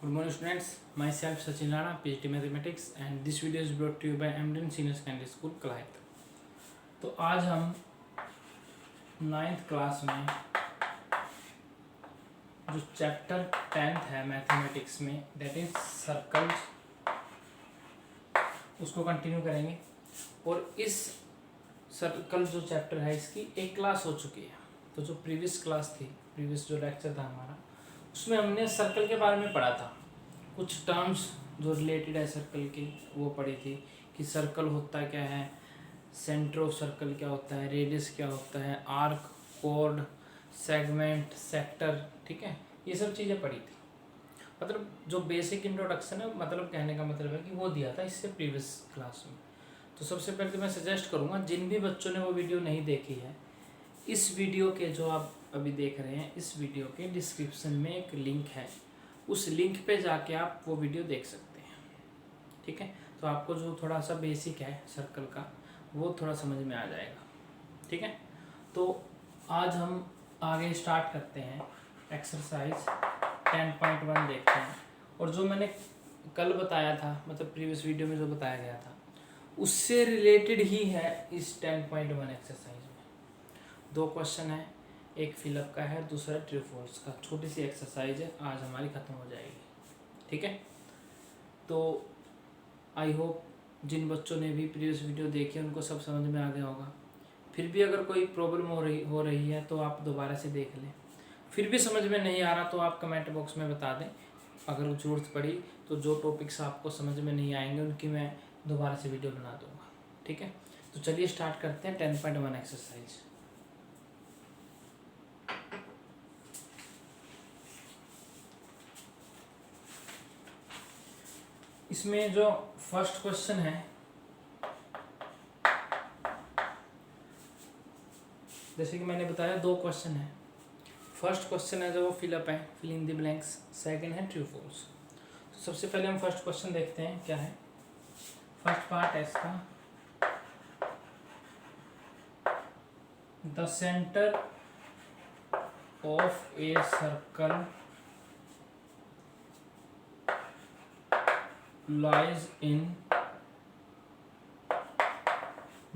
Good morning students, myself Sachin Rana, PhD Mathematics and this video is brought to you by Amden Senior Secondary School Kalayat. तो आज हम 9th class में जो chapter 10th है mathematics में that is circles उसको continue करेंगे। और इस सर्कल जो चैप्टर है इसकी एक क्लास हो चुकी है। तो जो प्रीवियस क्लास थी, प्रीवियस जो लेक्चर था हमारा, उसमें हमने सर्कल के बारे में पढ़ा था। कुछ टर्म्स जो रिलेटेड है सर्कल की वो पढ़ी थी कि सर्कल होता क्या है, सेंटर ऑफ सर्कल क्या होता है, रेडियस क्या होता है, आर्क, कोड, सेगमेंट, सेक्टर, ठीक है, ये सब चीज़ें पढ़ी थी। मतलब जो बेसिक इंट्रोडक्शन है, मतलब कहने का मतलब है कि वो दिया था इससे प्रीवियस क्लास में। तो सबसे पहले तो मैं सजेस्ट करूँगा जिन भी बच्चों ने वो वीडियो नहीं देखी है, इस वीडियो के जो आप अभी देख रहे हैं, इस वीडियो के डिस्क्रिप्शन में एक लिंक है, उस लिंक पे जाके आप वो वीडियो देख सकते हैं। ठीक है, तो आपको जो थोड़ा सा बेसिक है सर्कल का वो थोड़ा समझ में आ जाएगा। ठीक है, तो आज हम आगे स्टार्ट करते हैं। एक्सरसाइज 10.1 देखते हैं। और जो मैंने कल बताया था, मतलब प्रीवियस वीडियो में जो बताया गया था, उससे रिलेटेड ही है इस 10.1 एक्सरसाइज में। दो क्वेश्चन है, एक फिलअप का है, दूसरा ट्रू फॉल्स का। छोटी सी एक्सरसाइज है, आज हमारी ख़त्म हो जाएगी। ठीक है, तो आई होप जिन बच्चों ने भी प्रीवियस वीडियो देखी है उनको सब समझ में आ गया होगा। फिर भी अगर कोई प्रॉब्लम हो रही है तो आप दोबारा से देख लें। फिर भी समझ में नहीं आ रहा तो आप कमेंट बॉक्स में बता दें। अगर ज़रूरत पड़ी तो जो टॉपिक्स आपको समझ में नहीं आएंगे उनकी मैं दोबारा से वीडियो बना दूँगा। ठीक है, तो चलिए स्टार्ट करते हैं 10.1 एक्सरसाइज। इसमें जो फर्स्ट क्वेश्चन है, जैसे कि मैंने बताया दो क्वेश्चन है। फर्स्ट क्वेश्चन है जो वो फिलअप है, fill in the blanks. Second है ट्रू फॉल्स। तो सबसे पहले हम फर्स्ट क्वेश्चन देखते हैं क्या है। फर्स्ट पार्ट है इसका, the centre of a circle lies in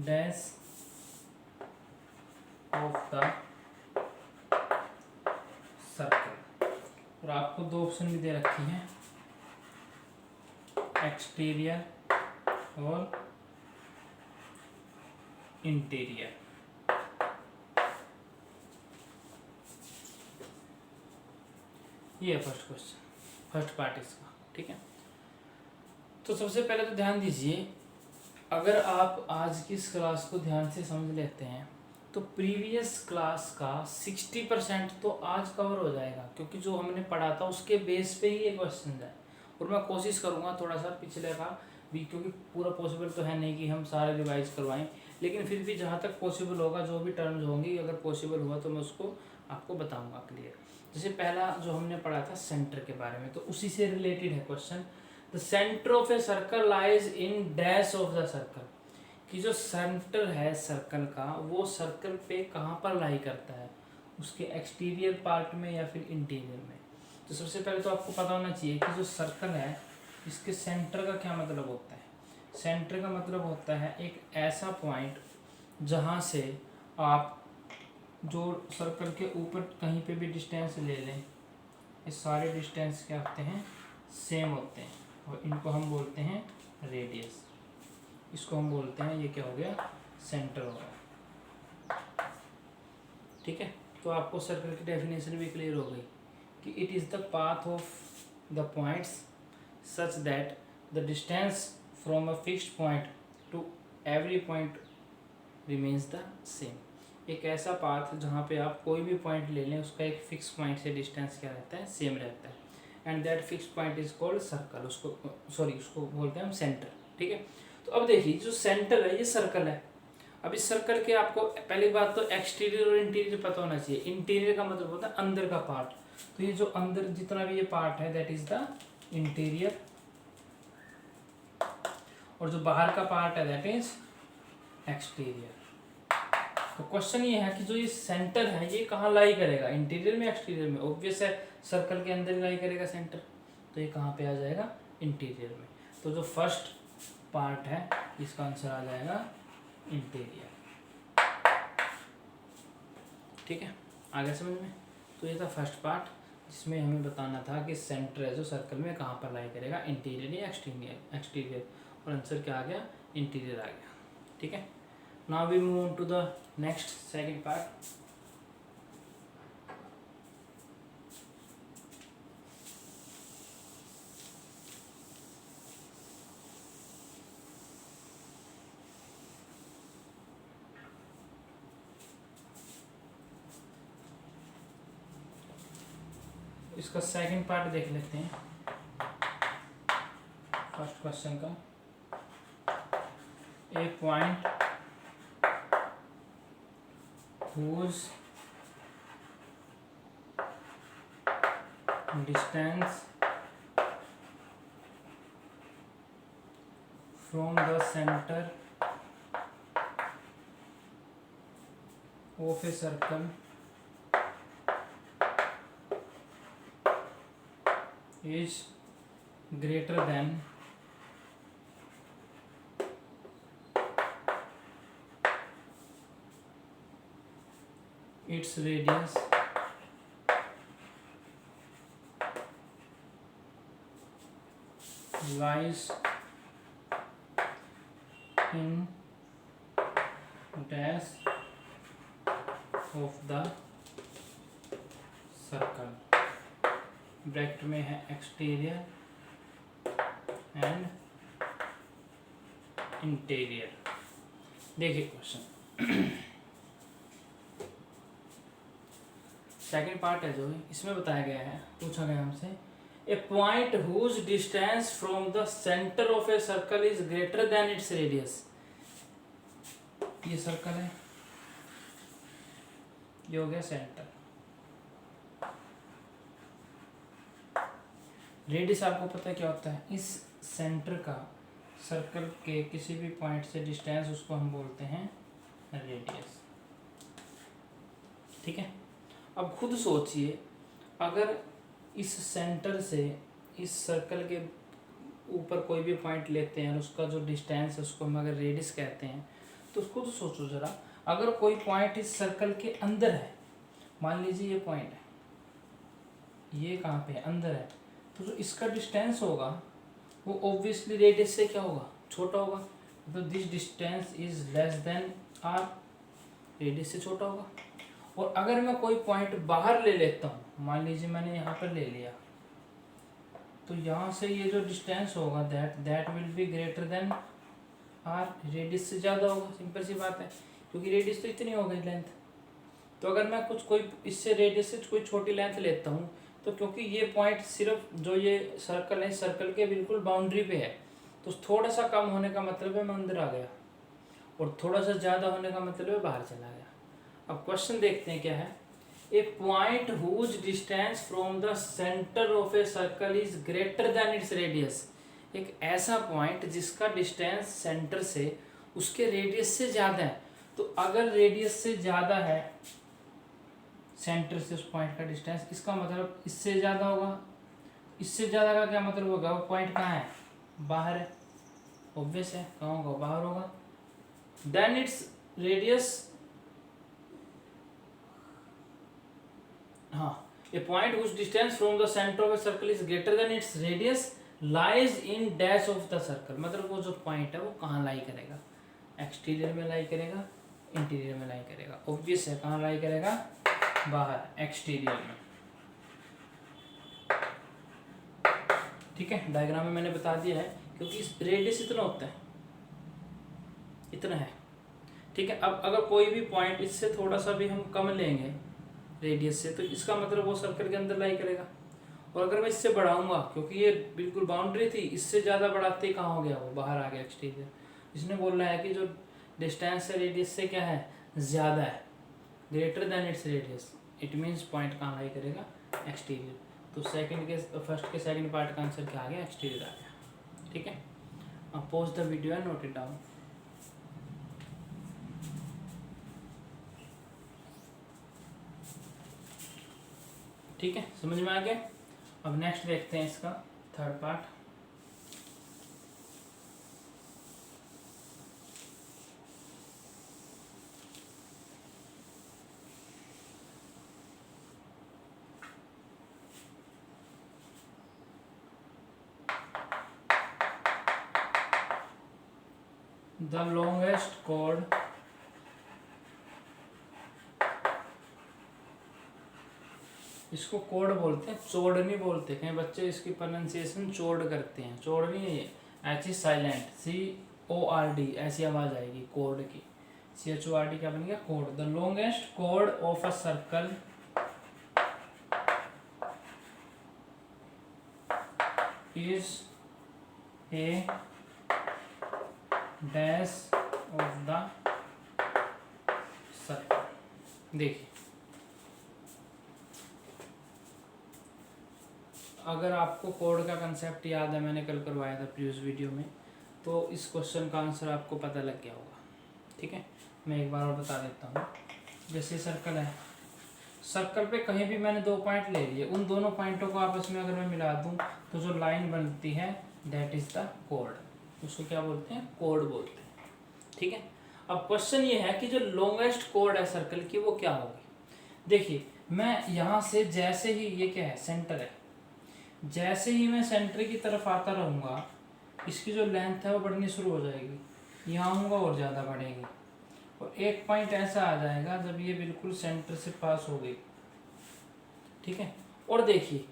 dash of the circle। और आपको दो ऑप्शन भी दे रखी हैं, एक्सटीरियर और इंटीरियर। ये है फर्स्ट क्वेश्चन, फर्स्ट पार्ट इसका। ठीक है, तो सबसे पहले तो ध्यान दीजिए, अगर आप आज की इस क्लास को ध्यान से समझ लेते हैं तो प्रीवियस क्लास का 60% तो आज कवर हो जाएगा, क्योंकि जो हमने पढ़ा था उसके बेस पे ही ये क्वेश्चन है। और मैं कोशिश करूँगा थोड़ा सा पिछले का भी, क्योंकि पूरा पॉसिबल तो है नहीं कि हम सारे रिवाइज करवाएं, लेकिन फिर भी जहाँ तक पॉसिबल होगा, जो भी टर्म्स होंगी अगर पॉसिबल हुआ तो मैं उसको आपको बताऊँगा क्लियर। जैसे पहला जो हमने पढ़ा था सेंटर के बारे में, तो उसी से रिलेटेड है question. The centre of a circle lies in dash of the circle, कि जो सेंटर है सर्कल का वो सर्कल पे कहाँ पर लाई करता है, उसके एक्सटीरियर पार्ट में या फिर इंटीरियर में। तो सबसे पहले तो आपको पता होना चाहिए कि जो सर्कल है इसके सेंटर का क्या मतलब होता है। सेंटर का मतलब होता है एक ऐसा पॉइंट जहाँ से आप जो सर्कल के ऊपर कहीं पे भी डिस्टेंस ले लें, ये सारे डिस्टेंस क्या होते हैं, सेम होते हैं, और इनको हम बोलते हैं रेडियस। इसको हम बोलते हैं, ये क्या हो गया, सेंटर हो गया। ठीक है, तो आपको सर्कल की डेफिनेशन भी क्लियर हो गई कि it is the path of the points such that the distance from a fixed point two every point remains the same. एक ऐसा पाथ जहाँ पे आप कोई भी पॉइंट ले लें, उसका एक फिक्स पॉइंट से डिस्टेंस क्या रहता है, सेम रहता है, and that fix point is called circle. उसको बोलते हैं हम सेंटर। ठीक है, तो अब देखिए जो सेंटर है ये सर्कल है। अब इस सर्कल के आपको पहली बात तो एक्सटीरियर और इंटीरियर पता होना चाहिए। इंटीरियर का मतलब होता है अंदर का पार्ट, तो ये जो अंदर जितना भी ये पार्ट है दैट इज द इंटीरियर, और जो बाहर का पार्ट है दैट इज एक्सटीरियर। तो क्वेश्चन ये है कि जो ये सेंटर है ये कहाँ लाई करेगा, इंटीरियर में एक्सटीरियर में। ऑब्वियस है सर्कल के अंदर लाई करेगा सेंटर, तो ये कहाँ पे आ जाएगा, इंटीरियर में। तो जो फर्स्ट पार्ट है इसका आंसर आ जाएगा इंटीरियर। ठीक है, आगे समझ में। तो ये था फर्स्ट पार्ट जिसमें हमें बताना था कि सेंटर है जो सर्कल में कहाँ पर लाई करेगा, इंटीरियर या एक्सटीरियर, और आंसर क्या आ गया, इंटीरियर आ गया। ठीक है, now we move on to the next second part. इसका सेकंड पार्ट देख लेते हैं फर्स्ट क्वेश्चन का। A point whose distance from the center of a circle is greater than its radius lies in dash of the circle, bracket में है exterior and interior. देखिए question second part है जो इसमें बताया गया है, पूछा गया हमसे, a point whose distance from the centre of a circle is greater than its radius. ये सर्कल है, ये हो गया सेंटर। रेडियस आपको पता है क्या होता है, इस सेंटर का सर्कल के किसी भी पॉइंट से डिस्टेंस, उसको हम बोलते हैं रेडियस। ठीक है, अब खुद सोचिए, अगर इस सेंटर से इस सर्कल के ऊपर कोई भी पॉइंट लेते हैं और उसका जो डिस्टेंस है उसको हम अगर रेडियस कहते हैं, तो खुद सोचो ज़रा, अगर कोई पॉइंट इस सर्कल के अंदर है, मान लीजिए ये पॉइंट है, ये कहाँ पे है, अंदर है, तो जो इसका डिस्टेंस होगा वो ऑब्वियसली रेडियस से क्या होगा, छोटा होगा। तो this distance is less than R, radius से छोटा होगा। और अगर मैं कोई पॉइंट बाहर ले लेता हूँ, मान लीजिए मैंने यहाँ पर ले लिया, तो यहाँ से ये जो डिस्टेंस होगा that will be greater than R, radius से ज़्यादा होगा। सिंपल सी बात है, क्योंकि रेडियस तो इतनी हो गई लेंथ। तो अगर मैं कोई इससे रेडियस से कोई छोटी लेंथ लेता हूँ, तो क्योंकि ये पॉइंट सिर्फ जो ये सर्कल है, सर्कल के बिल्कुल बाउंड्री पे है, तो थोड़ा सा कम होने का मतलब है मैं अंदर आ गया, और थोड़ा सा ज़्यादा होने का मतलब है बाहर चला गया। अब क्वेश्चन देखते हैं क्या है, a point whose distance from the centre of a circle is greater than its radius. एक ऐसा पॉइंट जिसका डिस्टेंस सेंटर से उसके रेडियस से ज़्यादा है। तो अगर रेडियस से ज़्यादा है सेंटर से उस पॉइंट का डिस्टेंस, इसका मतलब इससे ज़्यादा होगा। इससे ज़्यादा का क्या मतलब होगा, वो पॉइंट कहाँ है, बाहर है, ऑब्वियस है, कहाँ होगा, बाहर होगा। देन इट्स रेडियस, हाँ, a point whose distance from the centre of a circle is greater than its radius lies in dash of the circle. मतलब वो जो पॉइंट है वो कहाँ लाई करेगा, एक्सटीरियर में लाई करेगा, इंटीरियर में लाई करेगा। ऑब्वियस है, कहाँ लाई करेगा, बाहर, एक्सटीरियर में। ठीक है, डायग्राम में मैंने बता दिया है, क्योंकि इस रेडियस इतना होता है, इतना है। ठीक है, अब अगर कोई भी पॉइंट इससे थोड़ा सा भी हम कम लेंगे रेडियस से, तो इसका मतलब वो सर्कल के अंदर लाई करेगा। और अगर मैं इससे बढ़ाऊंगा, क्योंकि ये बिल्कुल बाउंड्री थी, इससे ज़्यादा बढ़ाते ही कहाँ हो गया, वो बाहर आ गया, एक्सटीरियर। इसने बोल रहा है कि जो डिस्टेंस है रेडियस से क्या है, ज़्यादा है, greater than its radius, it means point कहाँ लाई करेगा, एक्सटीरियर। तो फर्स्ट के सेकंड पार्ट का आंसर क्या आ गया, एक्सटीरियर आ गया। ठीक है, अब pause the video and note it down. ठीक है, समझ में आ गया। अब नेक्स्ट देखते हैं इसका third part, the longest chord इसको कोड बोलते हैं, चोड़ नहीं बोलते। कहीं बच्चे इसकी प्रोनाउंसिएशन चोड़ करते हैं, चोड़ नहीं है ये, एच इज साइलेंट, CORD ऐसी आवाज आएगी कोड की। CHORD क्या बन गया? Code. The longest code of a circle is a dash of the circle. देखिए, अगर आपको कोड का कंसेप्ट याद है, मैंने कल करवाया था प्रीवियस वीडियो में, तो इस क्वेश्चन का आंसर आपको पता लग गया होगा। ठीक है, मैं एक बार और बता देता हूँ। जैसे सर्कल है, सर्कल पे कहीं भी मैंने 2 पॉइंट ले लिए, उन दोनों पॉइंटों को आपस में अगर मैं मिला दूँ तो जो लाइन बनती है दैट इज द कोड। उसको क्या बोलते हैं? कोड बोलते हैं। ठीक है, अब क्वेश्चन ये है कि जो लॉन्गेस्ट कोड है सर्कल की वो क्या होगी। देखिए, मैं यहाँ से जैसे ही, ये क्या है? सेंटर है, जैसे ही मैं सेंटर की तरफ आता रहूँगा इसकी जो लेंथ है वो बढ़नी शुरू हो जाएगी, यहाँ आऊँगा और ज़्यादा बढ़ेगी, और एक पॉइंट ऐसा आ जाएगा जब ये बिल्कुल सेंटर से पास हो गई। ठीक है, और देखिए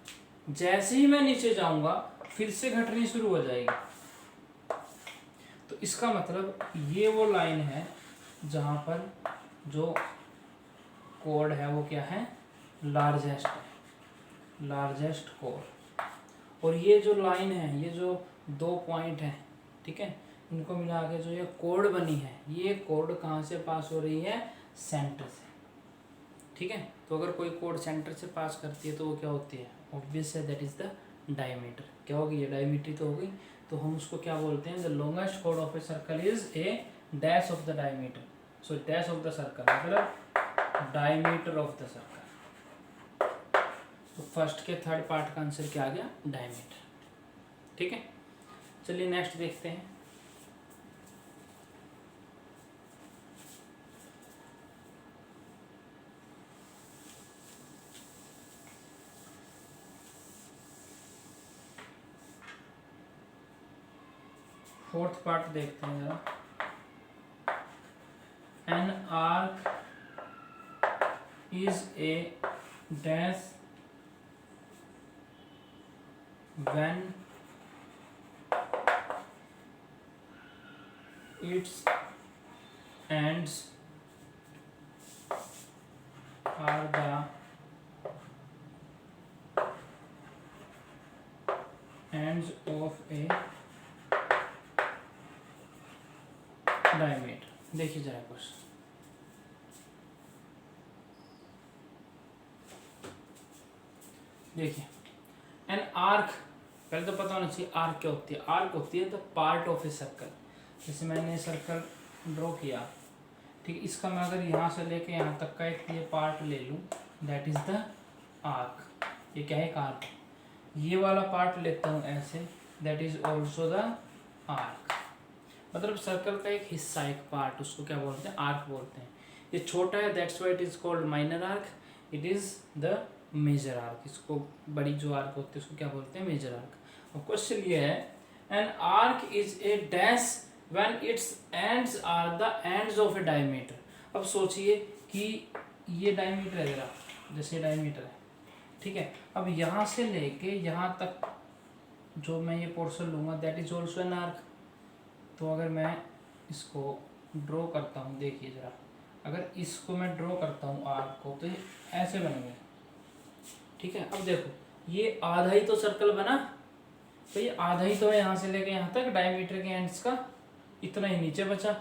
जैसे ही मैं नीचे जाऊँगा फिर से घटनी शुरू हो जाएगी। तो इसका मतलब ये वो लाइन है जहाँ पर जो कोड है वो क्या है? लार्जेस्ट है, लार्जेस्ट कोड। और ये जो लाइन है, ये जो 2 पॉइंट हैं, ठीक है, इनको मिला के जो ये कोड बनी है, ये कोड कहाँ से पास हो रही है? सेंटर से। ठीक है, तो अगर कोई कोड सेंटर से पास करती है तो वो क्या होती है? ऑब्वियस है, दैट इज द डायमीटर। क्या होगी? ये डायमीटर तो हो गई। तो हम उसको क्या बोलते हैं? The longest code of a circle is a dash of the diameter. So dash of the circle मतलब डायमीटर ऑफ द सर्कल। तो फर्स्ट के थर्ड पार्ट का आंसर क्या आ गया? डायमीटर। ठीक है, चलिए नेक्स्ट देखते हैं। फोर्थ पार्ट देखते हैं जरा। N arc is a dash when its ends are the ends of a diameter। देखिए जरा कुछ, देखिए एन आर्क, पहले तो पता होना चाहिए आर्क क्या होती है। आर्क होती है the part of a circle. जैसे मैंने सर्कल ड्रॉ किया, ठीक है, इसका मैं अगर यहाँ से लेके यहाँ तक का एक ये पार्ट ले लूँ, दैट इज द आर्क। ये क्या है? एक आर्क। ये वाला पार्ट लेता हूँ ऐसे, that is also the arc. मतलब सर्कल का एक हिस्सा, एक पार्ट, उसको क्या बोलते हैं? आर्क बोलते हैं। ये छोटा है, that's why it is called minor arc. It is the major arc. इसको बड़ी जो आर्क होती है उसको क्या बोलते हैं? Major arc. और क्वेश्चन ये है, an arc is a dash when its ends are the ends of a diameter. अब सोचिए कि ये डायमीटर है जरा, जैसे डायमीटर है, ठीक है, अब यहाँ से लेके यहाँ तक जो मैं ये पोर्शन लूँगा that is also an arc. तो अगर मैं इसको ड्रॉ करता हूँ, देखिए ज़रा, अगर इसको मैं ड्रॉ करता हूँ आर्क को, तो ये ऐसे बन गया। ठीक है, अब देखो ये आधा ही तो सर्कल बना, तो ये आधा ही तो है यहाँ से लेके यहाँ तक डायमीटर के एंड्स का, इतना ही नीचे बचा,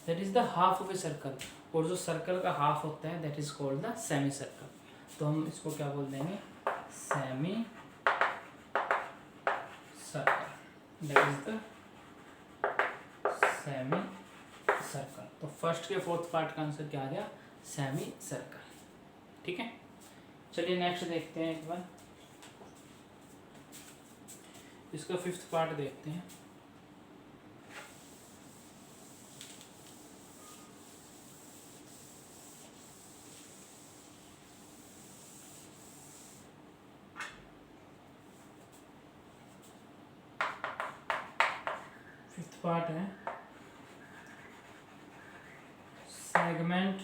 that is the half of a circle. और जो सर्कल का हाफ होता है that is called the semi circle. तो हम इसको क्या बोल देंगे? Semi circle, that is the semi circle. तो फर्स्ट के फोर्थ पार्ट का आंसर क्या आ गया? Semi circle. ठीक है, चलिए नेक्स्ट देखते हैं एक बार। इसका फिफ्थ पार्ट देखते हैं। फिफ्थ पार्ट है segment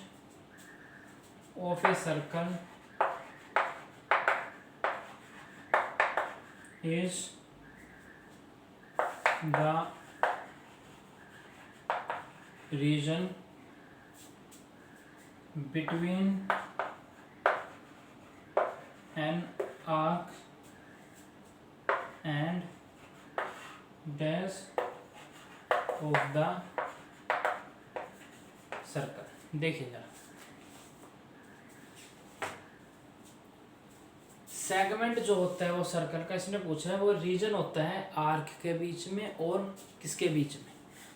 of a circle is the region between an arc and dash of the circle। देखिए जरा, सेगमेंट जो होता है वो सर्कल का, इसने पूछा है वो रीजन होता है आर्क के बीच में और किसके बीच में।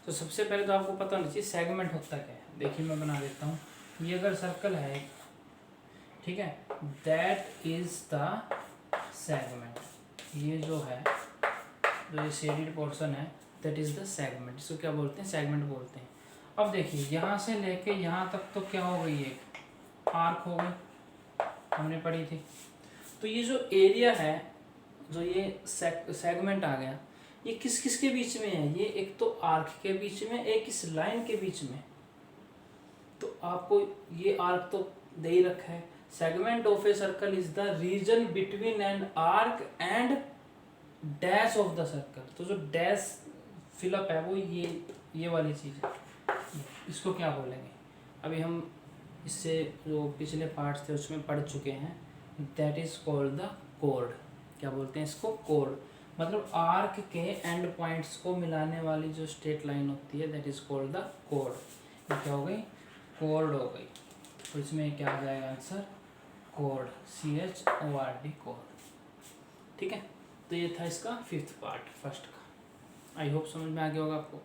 तो सबसे पहले तो आपको पता होना चाहिए सेगमेंट होता क्या है। देखिए मैं बना देता हूँ, ये अगर सर्कल है, ठीक है, दैट इज द सेगमेंट। ये जो है, जो ये शेडेड पोर्शन है, दैट इज द सेगमेंट। इसको क्या बोलते हैं? सेगमेंट बोलते हैं। अब देखिए यहाँ से लेके यहाँ तक तो क्या हो गई, एक आर्क हो गई, हमने पढ़ी थी। तो ये जो एरिया है, जो ये सेगमेंट आ गया, ये किस किस के बीच में है? ये एक तो आर्क के बीच में, एक इस लाइन के बीच में। तो आपको ये आर्क तो दे ही रखा है। Segment of a circle is the region between an arc and dash of the circle. तो जो डैश फिलअप है वो ये वाली चीज़ है। इसको क्या बोलेंगे? अभी हम इससे जो पिछले पार्ट्स थे उसमें पढ़ चुके हैं। That is called the chord. क्या बोलते हैं इसको? कोर्ड। मतलब आर्क के एंड पॉइंट्स को मिलाने वाली जो स्ट्रेट लाइन होती है, that is called the chord. ये क्या हो गई? कोर्ड हो गई। तो इसमें क्या आ जाएगा आंसर? Code, CHORD, code. ठीक है, तो ये था इसका फिफ्थ पार्ट फर्स्ट का। आई होप समझ में आ गया होगा आपको।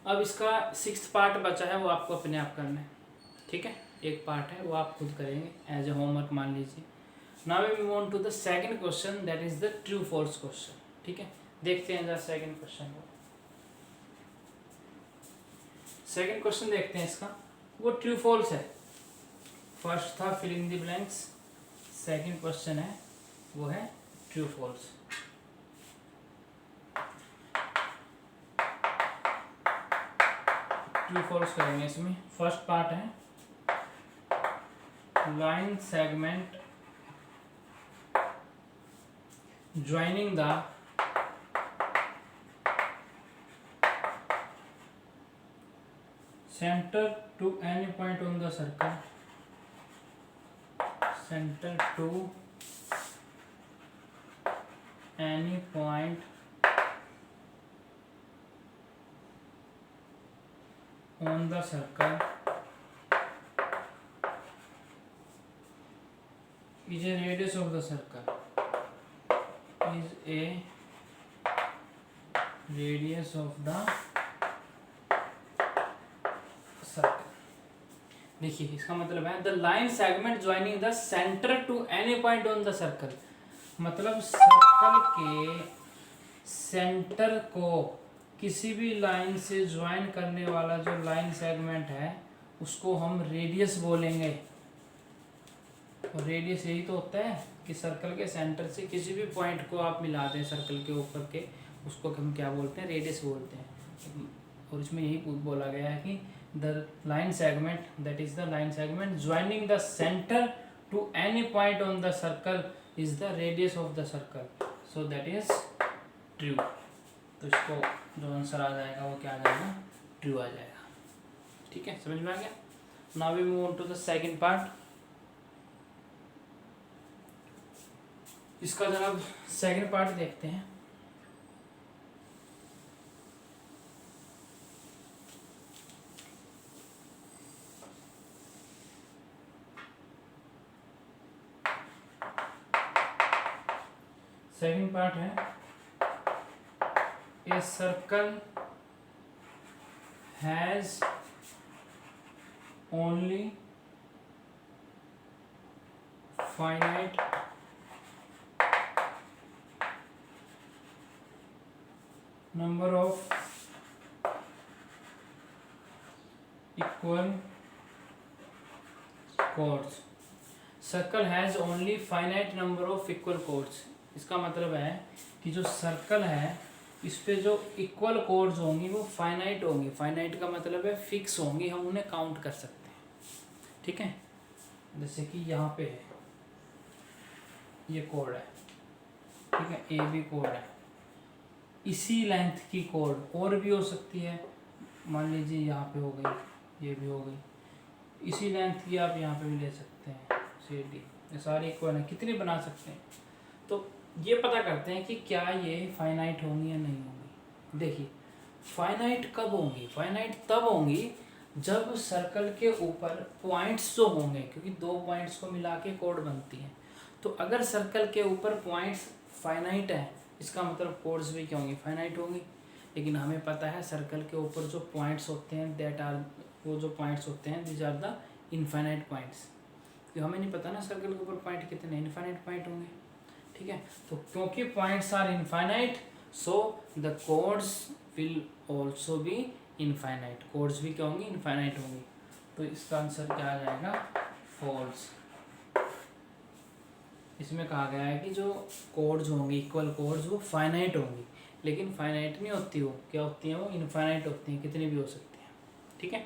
अब इसका सिक्स्थ पार्ट बचा है, वो आपको अपने आप करना है। ठीक है, एक पार्ट है वो आप खुद करेंगे एज ए होमवर्क मान लीजिए। Now we move on to the second question, that is the true false question. ठीक है, देखते हैं जरा सेकंड क्वेश्चन को। सेकंड क्वेश्चन देखते हैं इसका, वो ट्रू फॉल्स है। फर्स्ट था fill in the blanks, second question है वो है ट्रू फॉल्स। ट्रू फॉल्स करेंगे इसमें। फर्स्ट पार्ट है line segment joining the center to any point on the circle, center to any point on the circle is a radius of the circle, is a radius of the circle. देखिए इसका मतलब है the line segment joining the centre to any point on the circle. मतलब circle के centre को किसी भी line से ज्वाइन करने वाला जो लाइन सेगमेंट है उसको हम रेडियस बोलेंगे। और रेडियस यही तो होता है कि सर्कल के सेंटर से किसी भी पॉइंट को आप मिला दें सर्कल के ऊपर के, उसको हम क्या बोलते हैं? रेडियस बोलते हैं। और इसमें यही बोला गया है कि the line segment, that is the line segment joining the centre to any point on the circle is the radius of the circle. So that is true. तो इसको जो आंसर आ जाएगा वो क्या आ जाएगा? ट्रू आ जाएगा। ठीक है, समझ में आ गया। Now we move on to the second part. इसका जरा सेकंड पार्ट देखते हैं। सेकंड पार्ट है a circle has only finite number of equal chords. Circle has only finite number of equal chords. इसका मतलब है कि जो सर्कल है इस पे जो इक्वल कोर्ड्स होंगी वो फाइनाइट होंगी। फाइनाइट का मतलब है फिक्स होंगी, हम उन्हें काउंट कर सकते हैं। ठीक है, जैसे कि यहाँ पे है ये कोड है, ठीक है, ए बी कोड है, इसी लेंथ की कोड और भी हो सकती है। मान लीजिए यहाँ पे हो गई, ये भी हो गई, इसी लेंथ की आप यहाँ पे भी ले सकते हैं, सी डी, ये सारी इक्वल है, कितनी बना सकते हैं। तो ये पता करते हैं कि क्या ये फाइनाइट होंगी या नहीं होंगी। देखिए फाइनाइट कब होंगी, फाइनाइट तब होंगी जब सर्कल के ऊपर पॉइंट्स जो होंगे, क्योंकि दो पॉइंट्स को मिला के कोड बनती है। तो अगर सर्कल के ऊपर पॉइंट्स फाइनाइट है, इसका मतलब कोड्स भी क्या होंगी, फाइनाइट होंगी। लेकिन हमें पता है सर्कल के ऊपर जो पॉइंट्स होते हैं दैट आर, वो जो पॉइंट्स होते हैं these are the infinite points. तो हमें नहीं पता ना सर्कल के ऊपर पॉइंट कितने इनफाइनाइट पॉइंट होंगे। ठीक है, तो क्योंकि points are infinite so the chords will also be infinite. Chords भी क्या होंगी, इनफाइनाइट होंगी। तो इसका आंसर क्या आ जाएगा, फॉल्स। इसमें कहा गया है कि जो कोड्स होंगी, इक्वल कोड्स, वो फाइनाइट होंगी, लेकिन फाइनाइट नहीं होती, वो क्या होती हैं, वो इनफाइनाइट होती हैं, कितनी भी हो सकती हैं। ठीक है,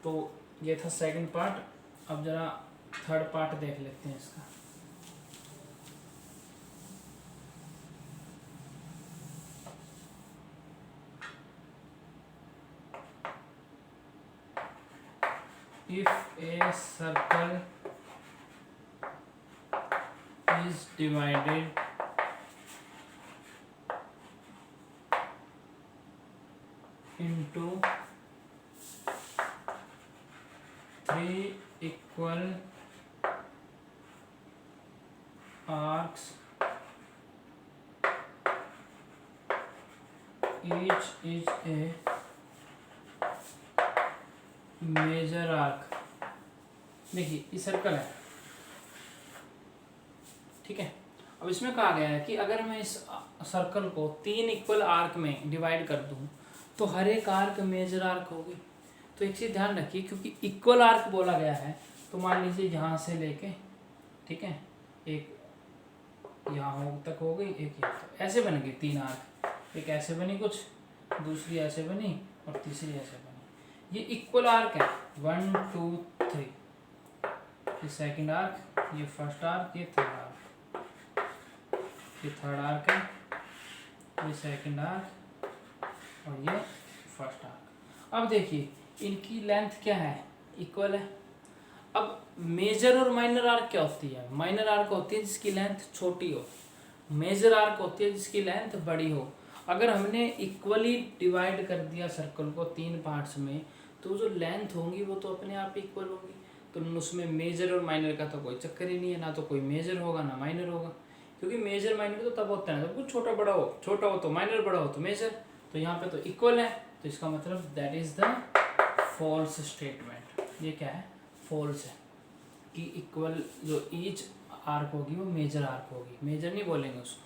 तो ये था सेकंड पार्ट। अब जरा थर्ड पार्ट देख लेते हैं इसका। If a circle is divided into three equal arcs, each is a major arc. देखिए ये सर्कल है, ठीक है। अब इसमें कहा गया है कि अगर मैं इस सर्कल को तीन इक्वल आर्क में डिवाइड कर दूं तो हर एक आर्क मेजर आर्क होगी। तो एक चीज़ ध्यान रखिए, क्योंकि इक्वल आर्क बोला गया है, तो मान लीजिए यहाँ से लेके, ठीक है, एक यहाँ तक हो गई, एक यहाँ तक, ऐसे बन गई तीन आर्क। एक ऐसे बनी कुछ, दूसरी ऐसे बनी और तीसरी ऐसे बनी। ये इक्वल आर्क है, 1 2 3। ये सेकंड आर्क, ये फर्स्ट आर्क, ये थर्ड आर्क, ये थर्ड आर्क है, ये सेकंड आर्क और ये फर्स्ट आर्क। अब देखिए इनकी लेंथ क्या है, इक्वल है। अब मेजर और माइनर आर्क क्या होती है, माइनर आर्क होती है जिसकी लेंथ छोटी हो, मेजर आर्क होती है जिसकी लेंथ बड़ी हो। अगर हमने इक्वली डिवाइड कर दिया सर्कल को तीन पार्ट्स में, तो जो लेंथ होंगी वो तो अपने आप इक्वल होगी। तो उसमें मेजर और माइनर का तो कोई चक्कर ही नहीं है, ना तो कोई मेजर होगा ना माइनर होगा, क्योंकि मेजर माइनर तो तब होता है जब कुछ छोटा बड़ा हो, छोटा हो तो माइनर, बड़ा हो तो मेजर। तो यहाँ पे तो इक्वल है, तो इसका मतलब that is the false statement. ये क्या है, फॉल्स है कि इक्वल जो ईच आर्क होगी वो मेजर आर्क होगी। मेजर नहीं बोलेंगे उसको,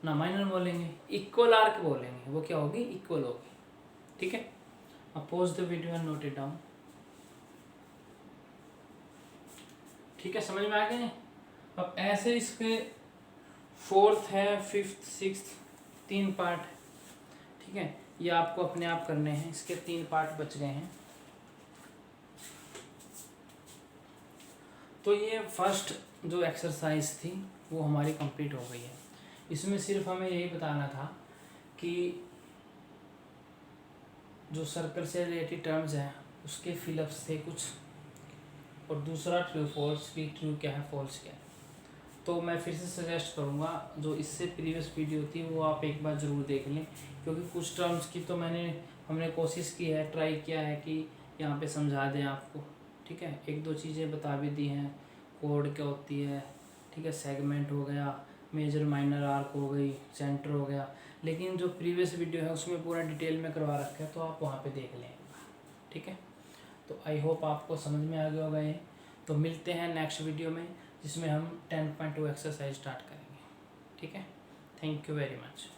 ना माइनर बोलेंगे, इक्वल आर्क बोलेंगे, वो क्या होगी, इक्वल होगी। ठीक है, अब pause the video and note it down. ठीक है, समझ में आ गए। अब ऐसे इसके फोर्थ है, फिफ्थ, सिक्स्थ, तीन पार्ट है। ठीक है, ये आपको अपने आप करने हैं, इसके तीन पार्ट बच गए हैं। तो ये फर्स्ट जो एक्सरसाइज थी वो हमारी कंप्लीट हो गई है। इसमें सिर्फ हमें यही बताना था कि जो सर्कल से रिलेटेड टर्म्स हैं उसके फिलअप्स थे कुछ, और दूसरा ट्रू फॉल्स की ट्रू क्या है, फॉल्स क्या है। तो मैं फिर से सजेस्ट करूँगा जो इससे प्रीवियस वीडियो थी वो आप एक बार ज़रूर देख लें, क्योंकि कुछ टर्म्स की तो हमने कोशिश की है, ट्राई किया है कि यहाँ पे समझा दें आपको। ठीक है, एक दो चीज़ें बता भी दी हैं, कोड क्या होती है, ठीक है, सेगमेंट हो गया, मेजर माइनर आर्क हो गई, सेंटर हो गया। लेकिन जो प्रीवियस वीडियो है उसमें पूरा डिटेल में करवा रखा है, तो आप वहाँ पे देख लें। ठीक है, तो आई होप आपको समझ में आ गया होगा ये। तो मिलते हैं नेक्स्ट वीडियो में जिसमें हम 10.2 एक्सरसाइज स्टार्ट करेंगे। ठीक है, थैंक यू वेरी मच।